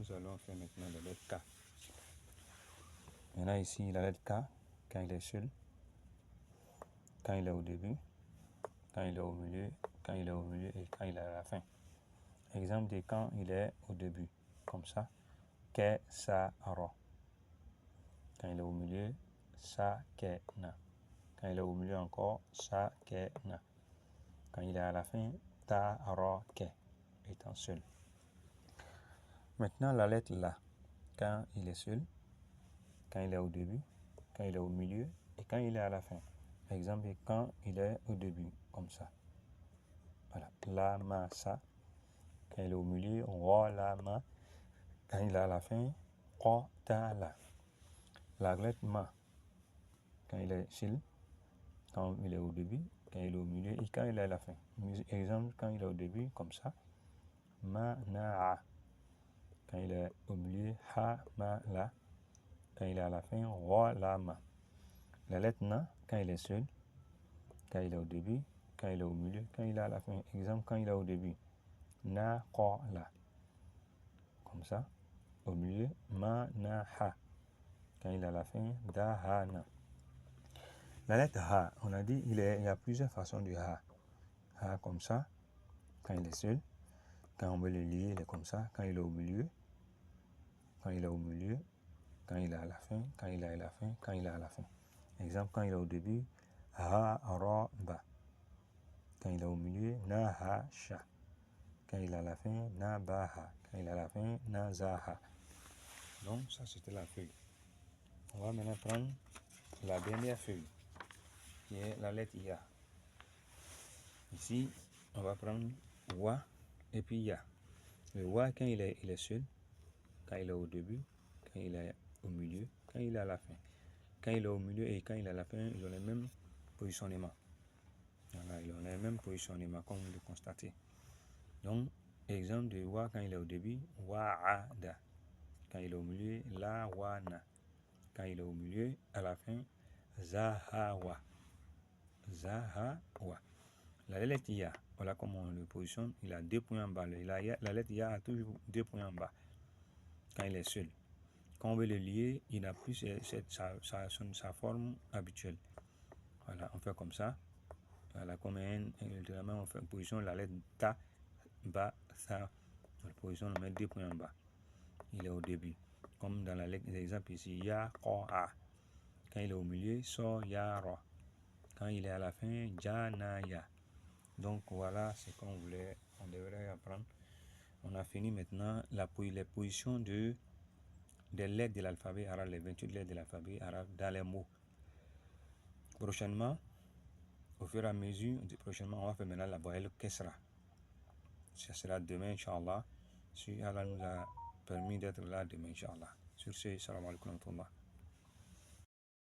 nous allons faire maintenant la lettre K. Maintenant ici, la lettre K, quand il est seul, quand il est au début, quand il est au milieu, quand il est au milieu et quand il est à la fin. Exemple de quand il est au début, comme ça. Ke, sa, ro. Quand il est au milieu, sa, ke, na. Quand il est au milieu encore, sa, ke, na. Quand il est à la fin, ta, ro, ke, étant seul. Maintenant, la lettre La, quand il est seul, quand il est au début, quand il est au milieu et quand il est à la fin. Exemple, quand il est au début, comme ça. Voilà. La, ma, sa. Quand il est au milieu, ro, la, ma. Quand il est à la fin, ro, ta, la. La lettre Ma, quand il est seul, quand il est au début, quand il est au milieu et quand il est à la fin. Exemple, quand il est au début, comme ça. Ma, na, a. Quand il est au milieu, ha, ma, la. Quand il est à la fin, ro, la, ma. La lettre Na, quand il est seul, quand il est au début, quand il est au milieu, quand il est à la fin. Exemple, quand il est au début, na, ko, la. Comme ça. Au milieu, ma, na, ha. Quand il est à la fin, da, ha, na. La lettre Ha, on a dit il y a plusieurs façons de Ha. Ha comme ça, quand il est seul. Quand on veut le lier, il est comme ça. Quand il est au milieu, quand il est au milieu, quand il est à la fin, quand il est à la fin, quand il est à la fin. Exemple, quand il est au début, Ha, ro, ba. Quand il est au milieu, na, ha, sha. Quand il est à la fin, na, ba, ha. Quand il est à la fin, na, za, ha. Donc, ça c'était la feuille. On va maintenant prendre la dernière feuille, qui est la lettre Ya. Ici, on va prendre Wa et puis Ya. Le Wa, quand il est seul, quand il est au début, quand il est au milieu, quand il est à la fin. Quand il est au milieu et quand il est à la fin, ils ont le même positionnement. Voilà, ils ont le même positionnement, comme vous le constatez. Donc, exemple de Wa quand il est au début, Wa-a-da. Quand il est au milieu, La-wa-na. Quand il est au milieu, à la fin, Za-ha-wa. Za-ha-wa. La lettre Ya, voilà comment on le positionne. Il a 2 points en bas. La lettre Ya a toujours 2 points en bas quand il est seul. Quand on veut le lier, il n'a plus sa forme habituelle. Voilà, on fait comme ça. Voilà, comme on fait une position, la lettre Ta, Ba, Sa. On le positionne, on met 2 points en bas. Il est au début. Comme dans l'exemple ici, Ya, Ko, A. Quand il est au milieu, So, Ya, Ro. Quand il est à la fin, Ja, Na, Ya. Donc voilà ce qu'on devrait apprendre. On a fini maintenant les positions des lettres de l'alphabet arabe, les 28 lettres de l'alphabet arabe dans les mots. Prochainement, au fur et à mesure, on va faire maintenant la voyelle Kesra. Ce sera demain, Inch'Allah. Si Allah nous a permis d'être là demain, Inch'Allah. Sur ce, salam alaikum wa rahmatullah.